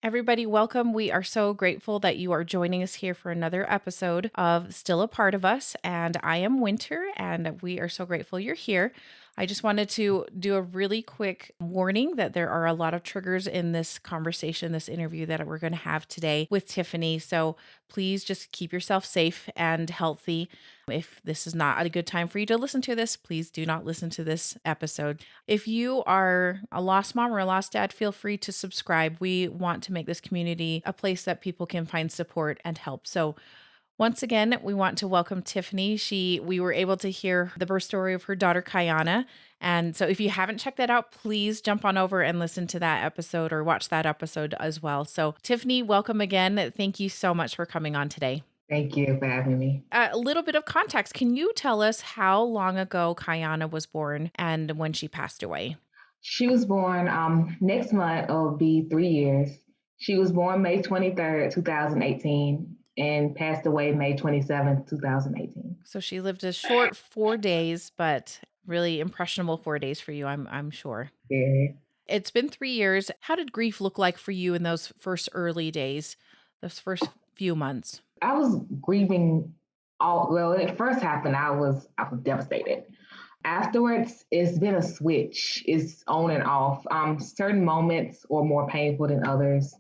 Everybody, welcome. We are so grateful that you are joining us here for another episode of Still a Part of Us. And I am Winter, and we are so grateful you're here. I just wanted to do a really quick warning that there are a lot of triggers in this conversation, this interview that we're going to have today with Tiffany. So please just keep yourself safe and healthy. If this is not a good time for you to listen to this, please do not listen to this episode. If you are a lost mom or a lost dad, feel free to subscribe. We want to make this community a place that people can find support and help. So once again, we want to welcome Tiffany. We were able to hear the birth story of her daughter Khyana. And so if you haven't checked that out, please jump on over and listen to that episode or watch that episode as well. So Tiffany, welcome again. Thank you so much for coming on today. Thank you for having me. A little bit of context. Can you tell us how long ago Khyana was born and when she passed away? She was born next month, it'll be 3 years. She was born May 23rd, 2018, and passed away May 27th, 2018. So she lived a short 4 days, but really impressionable 4 days for you, I'm sure. Yeah. It's been 3 years. How did grief look like for you in those first early days, those first few months? I was grieving well, when it first happened, I was devastated. Afterwards, it's been a switch. It's on and off. Certain moments are more painful than others.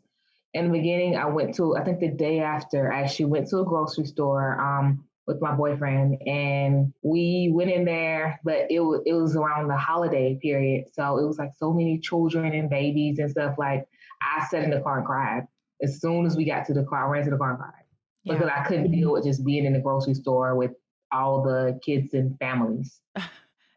In the beginning, I think the day after, I actually went to a grocery store with my boyfriend, and we went in there, but it was around the holiday period. So it was like so many children and babies and stuff. Like, I sat in the car and cried. As soon as we got to the car, I ran to the car and cried Yeah. because I couldn't deal with just being in the grocery store with all the kids and families.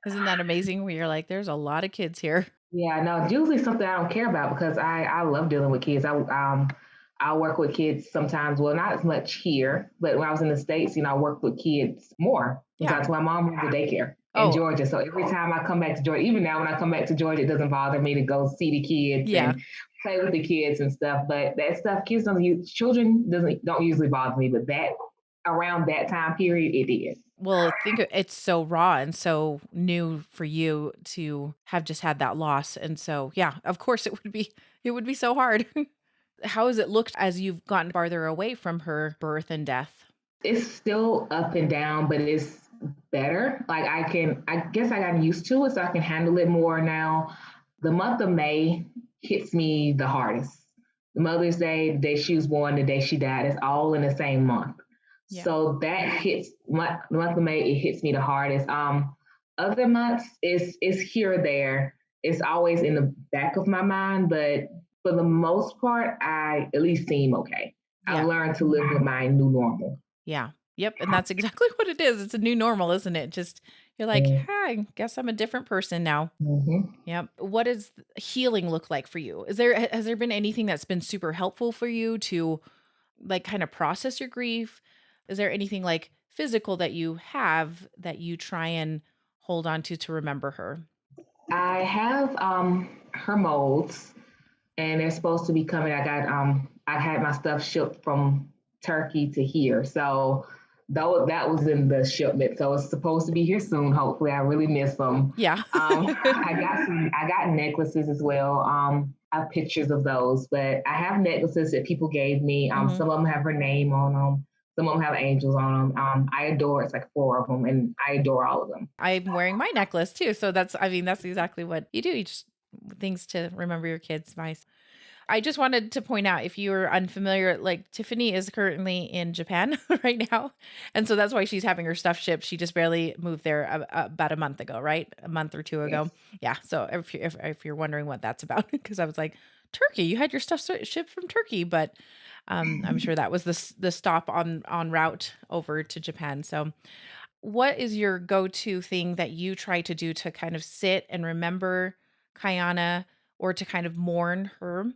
Isn't that amazing where you're like, there's a lot of kids here? Yeah, no, it's usually something I don't care about because I love dealing with kids. I work with kids sometimes. Well, not as much here, but when I was in the States, I worked with kids more Yeah. because my mom runs a daycare in Oh, Georgia. So every time I come back to Georgia, even now when I come back to Georgia, it doesn't bother me to go see the kids yeah. and play with the kids and stuff. But that stuff, kids don't use, children don't usually bother me, but that around that time period, it did. Well, it's so raw and so new for you to have just had that loss. And so, yeah, of course it would be so hard. How has it looked as you've gotten farther away from her birth and death? It's still up and down, but it's better. Like, I guess I got used to it, so I can handle it more now. The month of May hits me the hardest. The Mother's Day, the day she was born, the day she died, it's all in the same month. Yeah. So that the month of May, it hits me the hardest. Other months is here or there. It's always in the back of my mind, but for the most part, I at least seem okay. I've Yeah. learned to live with my new normal. Yeah. Yep. And that's exactly what it is. It's a new normal, isn't it? Just you're like, "Hi, I guess I'm a different person now." Mm-hmm. Yep. What does healing look like for you? Has there been anything that's been super helpful for you to like kind of process your grief? Is there anything like physical that you have that you try and hold on to remember her? I have her molds, and they're supposed to be coming. I had my stuff shipped from Turkey to here, so though that was in the shipment, so it's supposed to be here soon. Hopefully, I really miss them. Yeah. I got necklaces as well. I have pictures of those, but I have necklaces that people gave me. Mhm. Some of them have her name on them. Some of them have angels on them. I adore. It's like four of them, and I adore all of them. I'm wearing my necklace too. So that's exactly what you do. You just things to remember your kids by. I just wanted to point out if you're unfamiliar, like Tiffany is currently in Japan right now. And so that's why she's having her stuff shipped. She just barely moved there about a month ago, right? A month or two ago. Yes. Yeah. So if you're wondering what that's about, because I was like, Turkey, you had your stuff shipped from Turkey, but I'm sure that was the stop on route over to Japan. So what is your go-to thing that you try to do to kind of sit and remember Kayana or to kind of mourn her?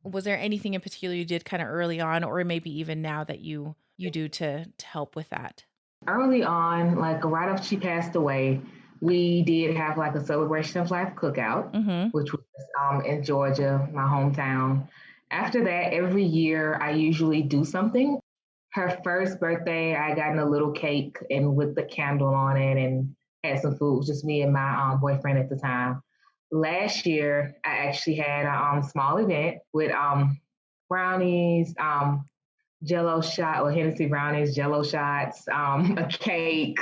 Was there anything in particular you did kinda early on or maybe even now that you do to help with that? Early on, like right after she passed away, we did have like a celebration of life cookout, Mhm. which was in Georgia, my hometown. After that, every year I usually do something. Her first birthday, I got in a little cake and with the candle on it and had some food, just me and my boyfriend at the time. Last year, I actually had a small event with brownies, Jello shot or Hennessy brownies, Jello shots, a cake,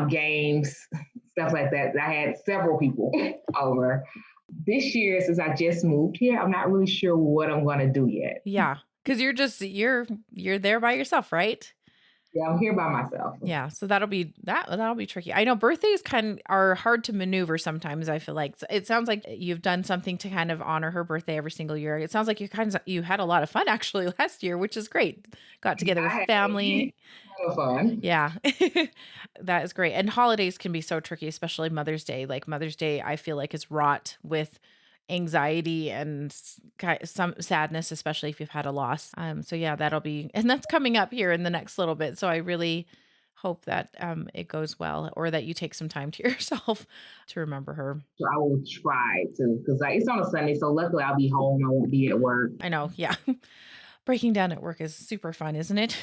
games, stuff like that. I had several people over. This year, since I just moved here, I'm not really sure what I'm going to do yet. Yeah, because you're there by yourself, right? Yeah, I'm here by myself. Yeah, so that'll be tricky. I know birthdays are hard to maneuver sometimes, I feel like. It sounds like you've done something to kind of honor her birthday every single year. It sounds like you had a lot of fun actually last year, which is great. Got together with I had family. a lot of fun. Yeah. That is great. And holidays can be so tricky, especially Mother's Day. Like Mother's Day, I feel like is wrought with anxiety and some sadness, especially if you've had a loss. So yeah, and that's coming up here in the next little bit. So I really hope that it goes well, or that you take some time to yourself to remember her. So I will try to, because like, it's on a Sunday, so luckily I'll be home. I won't be at work. I know, yeah. Breaking down at work is super fun, isn't it?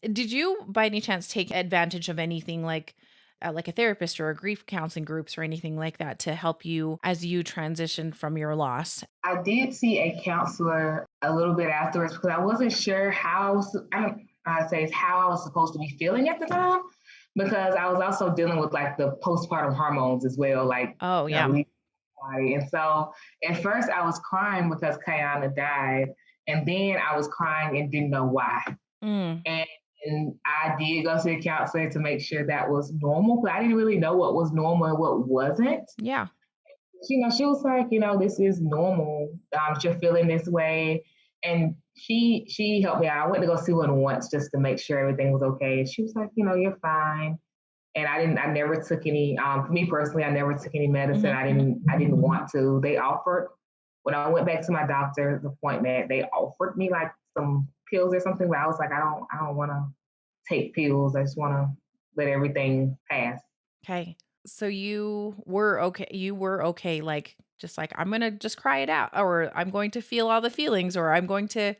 Did you, by any chance, take advantage of anything like a therapist or a grief counseling groups or anything like that to help you as you transitioned from your loss? I did see a counselor a little bit afterwards because I wasn't sure I don't know how to say it's how I was supposed to be feeling at the time because I was also dealing with like the postpartum hormones as well, like, Oh, you know, yeah. body. And so at first I was crying because Khyana died, and then I was crying and didn't know why. Mm, And, and I did go see a counselor to make sure that was normal, but I didn't really know what was normal and what wasn't. yeah. She was like, this is normal. You're feeling this way. And she helped me out. I went to go see one once just to make sure everything was okay. And she was like, you're fine. And I never took any, for me personally, I never took any medicine. Mhm. I didn't want to. They offered, when I went back to my doctor's appointment, they offered me like some pills or something, but I was like, I don't want to take pills. I just want to let everything pass. Okay. So you were okay, like, just like, "I'm gonna just cry it out," or, "I'm going to feel all the feelings," or, "I'm going to"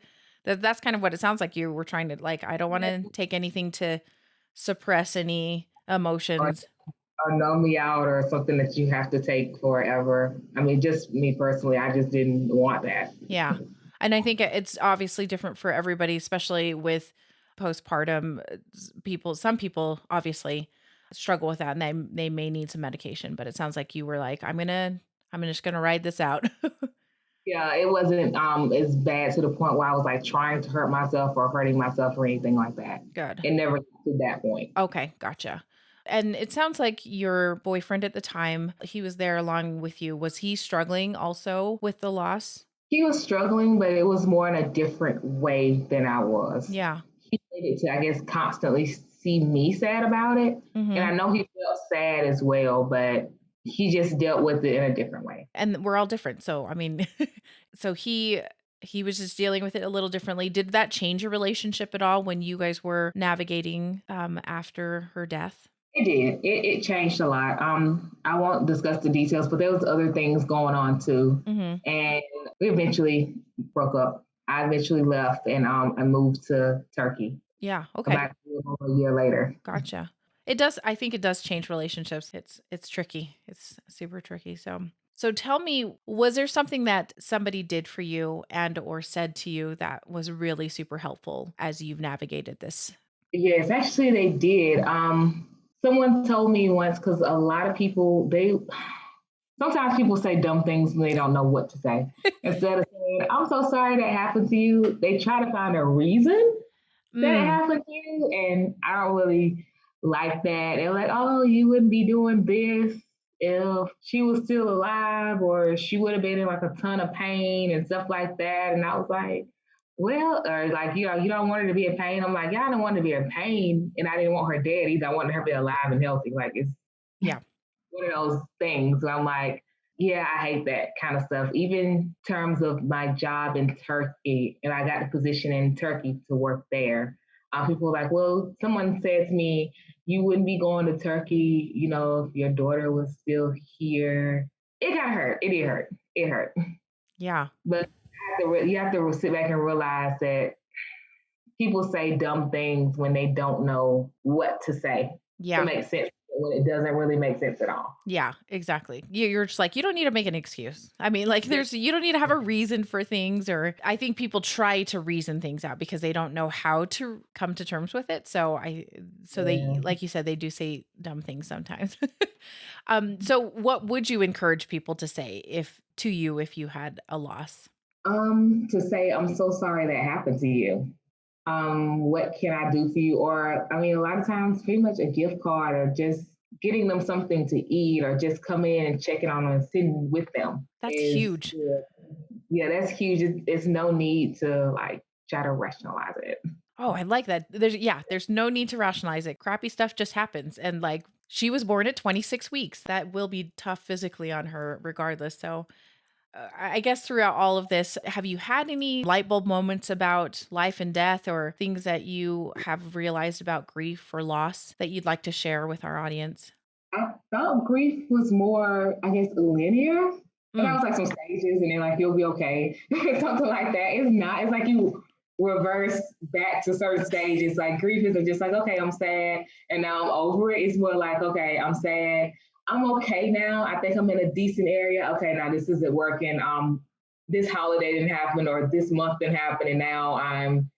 that's kind of what it sounds like you were trying to, like, "I don't wanna take anything to suppress any Or emotions." numb me out or something that you have to take forever. I mean, just me personally, I just didn't want that. Yeah. And I think it's obviously different for everybody, especially with postpartum. Some people obviously struggle with that and they may need some medication, but it sounds like you were like, I'm just gonna ride this out. Yeah, it wasn't as bad to the point where I was like trying to hurt myself or hurting myself or anything like that. Good. It never got to that point. Okay, gotcha. And it sounds like your boyfriend at the time, he was there along with you. Was he struggling also with the loss? He was struggling, but it was more in a different way than I was. Yeah. He needed to, I guess, constantly see me sad about it. And Mhm. I know he felt sad as well, but he just dealt with it in a different way. And we're all different. So, I mean, so he was just dealing with it a little differently. Did that change your relationship at all when you guys were navigating after her death? It did. It changed a lot. I won't discuss the details, but there was other things going on too. Mhm. And we eventually broke up. I eventually left and I moved to Turkey Yeah, okay. about a little over a year later. Gotcha. It does I think it does change relationships. It's tricky. It's super tricky. So tell me, was there something that somebody did for you and or said to you that was really super helpful as you've navigated this? Yes, actually they did. Someone told me once because a lot of people they sometimes people say dumb things when they don't know what to say. Instead of saying, "I'm so sorry that happened to you," they try to find a reason that it Mm, happened to you, and I don't really like that. They're like, "Oh, you wouldn't be doing this if she was still alive, or she would have been in like a ton of pain and stuff like that." And I was like, "Well," or like, you don't want her to be in pain. I'm like, "Yeah, I don't want her to be in pain, and I didn't want her dead either. I wanted her to be alive and healthy." Like it's yeah. one of those things where I'm like, yeah, I hate that kind of stuff. Even in terms of my job in Turkey, and I got the position in Turkey to work there. People were like, well, someone said to me, you wouldn't be going to Turkey, if your daughter was still here. It got hurt. It did hurt. It hurt. Yeah. But you have to sit back and realize that people say dumb things when they don't know what to say to Yeah. make sense of when it doesn't really make sense at all. Yeah, exactly. You're just like, you don't need to make an excuse. I mean, like, you don't need to have a reason for things. Or I think people try to reason things out because they don't know how to come to terms with it. So they, Yeah. like you said, they do say dumb things sometimes. So what would you encourage people to say to you if you had a loss? To say, I'm so sorry that happened to you. What can I do for you? Or, I mean, a lot of times, pretty much a gift card or just getting them something to eat or just coming in and checking on them and sitting with them That's is, huge. yeah, that's huge. It's no need to like try to rationalize it. Oh, I like that. There's no need to rationalize it. Crappy stuff just happens. And like she was born at 26 weeks. That will be tough physically on her regardless. So I guess throughout all of this, have you had any light bulb moments about life and death or things that you have realized about grief or loss that you'd like to share with our audience? I thought grief was more, I guess, linear. And I Mm, was like some stages, and then like you'll be okay, something like that. It's not. It's like you reverse back to certain stages. Like grief isn't just like okay, I'm sad, and now I'm over it. It's more like okay, I'm sad. I'm okay now. I think I'm in a decent area. Okay, now this isn't working. This holiday didn't happen, or this month didn't happen, and now I'm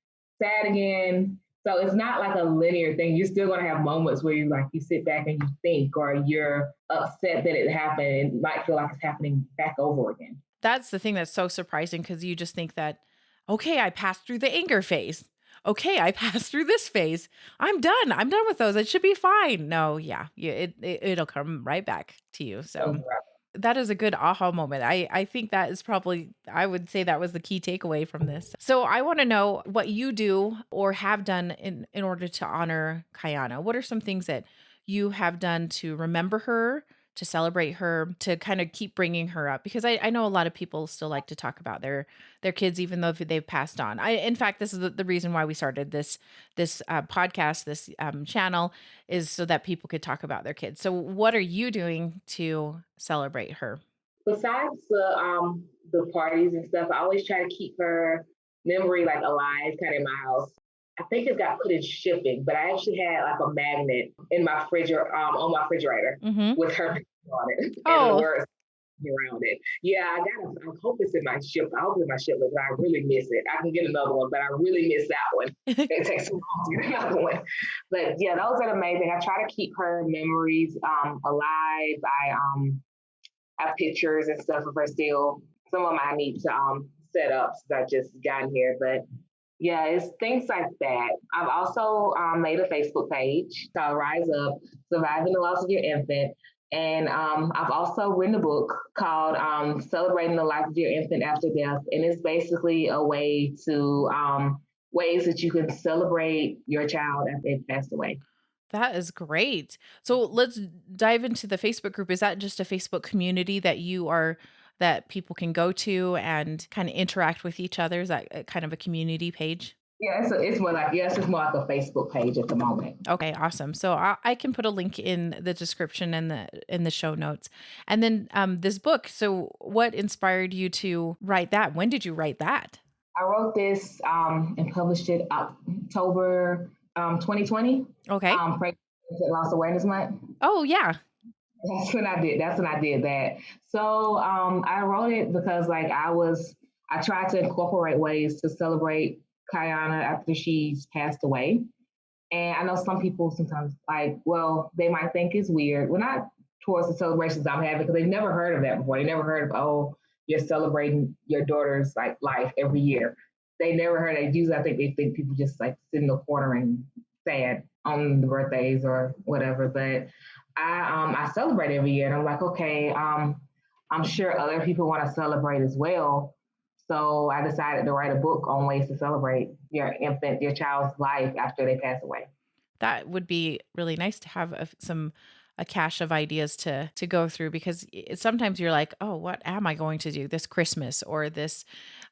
sad again. So it's not like a linear thing. You're still gonna have moments where you sit back and you think, or you're upset that it happened. And it might feel like it's happening back over again. that's the thing that's so surprising because you just think that, okay, I passed through the anger phase. Okay, I passed through this phase. I'm done. I'm done with those. It should be fine. No, yeah, it'll come right back to you. So So that is a good aha moment. I think that is probably I would say that was the key takeaway from this. So I want to know what you do or have done in order to honor Khyana. What are some things that you have done to remember her, to celebrate her, to kind of keep bringing her up? Because I know a lot of people still like to talk about their kids, even though they've passed on. In fact, this is the reason why we started this podcast, this channel, is so that people could talk about their kids. So, what are you doing to celebrate her? besides the parties and stuff, I always try to keep her memory like alive, kind of in my house. I think it got put in shipping, but I actually had like a magnet in my on my refrigerator Hmm. with her picture on it and the Oh, words around it. Yeah, I hope it's in my ship. I hope it's in my ship, but I really miss it. I can get another one, but I really miss that one. It takes so long to get another one. But yeah, those are amazing. I try to keep her memories alive. I have pictures and stuff of her still. Some of them I need to set up since I just gotten here, but yeah, it's things like that. I've also made a Facebook page called Rise Up, Surviving the Loss of Your Infant. And I've also written a book called Celebrating the Life of Your Infant After Death. And it's basically a way to, ways that you can celebrate your child after they've passed away. that is great. So let's dive into the Facebook group. Is that just a Facebook community that people can go to and kind of interact with each other? Is that kind of a community page? Yeah, it's more like, yes, it's more like a Facebook page at the moment. Okay, awesome. So I can put a link in the description and the show notes. And then this book. So what inspired you to write that? When did you write that? I wrote this and published it October 2020, Okay. Pregnant Loss Awareness Month. Oh yeah. That's when I did. That's when I did that. So I wrote it because I tried to incorporate ways to celebrate Khyana after she's passed away. And I know some people sometimes they might think it's weird. Well, not towards the celebrations I'm having because they've never heard of that before. They never heard of, oh, you're celebrating your daughter's like life every year. They never heard it. Usually I think they think people just like sit in the corner and sad on the birthdays or whatever. But I celebrate every year and I'm like, okay, I'm sure other people want to celebrate as well. So I decided to write a book on ways to celebrate your child's life after they pass away. That would be really nice to have a cache of ideas to go through because sometimes you're like, oh, what am I going to do this Christmas or this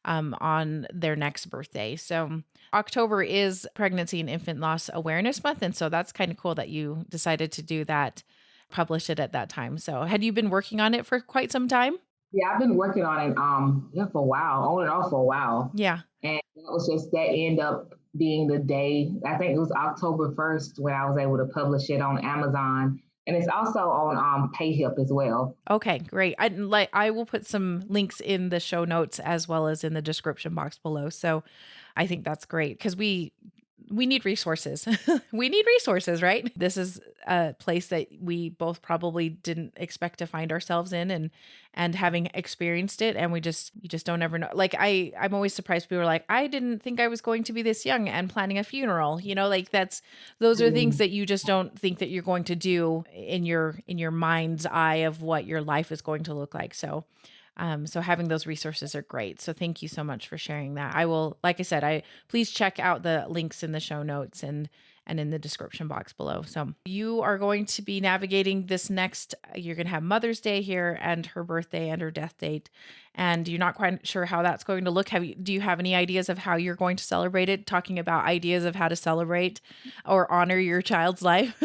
on their next birthday? So October is Pregnancy and Infant Loss Awareness Month, and so that's kind of cool that you decided to do that, publish it at that time. So had you been working on it for quite some time? Yeah, I've been working on it yeah, for a while, on and off for a while. Yeah. And that ended up being the day, I think it was October 1st when I was able to publish it on Amazon. And it's also on PayHip as well. Okay, great. I will put some links in the show notes as well as in the description box below. So I think that's great because we need resources. We need resources, right? This is a place that we both probably didn't expect to find ourselves in, and having experienced it, and you just don't ever know. Like I'm always surprised people are like, I didn't think I was going to be this young and planning a funeral. Like those are things Mm. that you just don't think that you're going to do in your mind's eye of what your life is going to look like. So having those resources are great. So thank you so much for sharing that. I will, like I said, I please check out the links in the show notes and in the description box below. So you are going to be navigating this next, you're going to have Mother's Day here and her birthday and her death date. And you're not quite sure how that's going to look. Do you have any ideas of how you're going to celebrate it? Talking about ideas of how to celebrate or honor your child's life.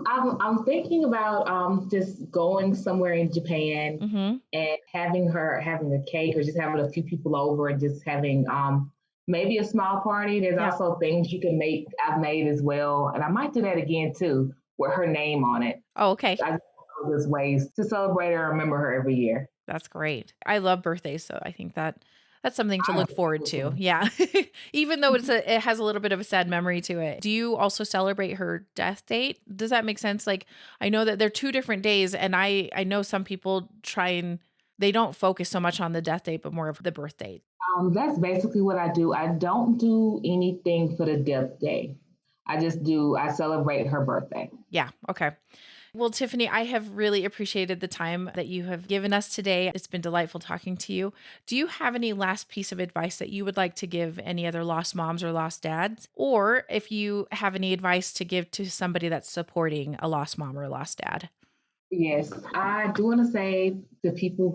I'm thinking about just going somewhere in Japan Hmm. and having a cake or just having a few people over and just having maybe a small party. There's Yeah. also things you can make. I've made as well, and I might do that again too, with her name on it. Oh, okay. I just there's ways to celebrate her, and remember her every year. That's great. I love birthdays, so I think that's something to I look forward to. absolutely. Yeah. Even though it has a little bit of a sad memory to it. Do you also celebrate her death date? Does that make sense? Like I know that they're two different days, and I know some people try and they don't focus so much on the death date but more of the birth date. That's basically what I do. I don't do anything for the death day. I celebrate her birthday. Yeah, okay. Well, Tiffany, I have really appreciated the time that you have given us today. It's been delightful talking to you. Do you have any last piece of advice that you would like to give any other lost moms or lost dads? Or if you have any advice to give to somebody that's supporting a lost mom or a lost dad? Yes, I do want to say to people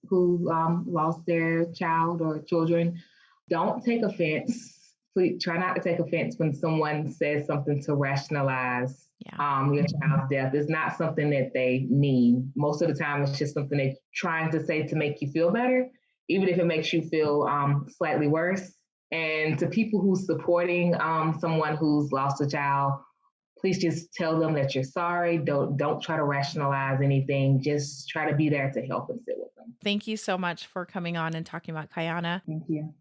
who lost their child or children, don't take offense. Please try not to take offense when someone says something to rationalize Yeah. your child's death. It's not something that they mean. Most of the time, it's just something they're trying to say to make you feel better, even if it makes you feel slightly worse. And to people who's supporting someone who's lost a child, please just tell them that you're sorry. Don't try to rationalize anything. Just try to be there to help and sit with them. Thank you so much for coming on and talking about Khyana. Thank you.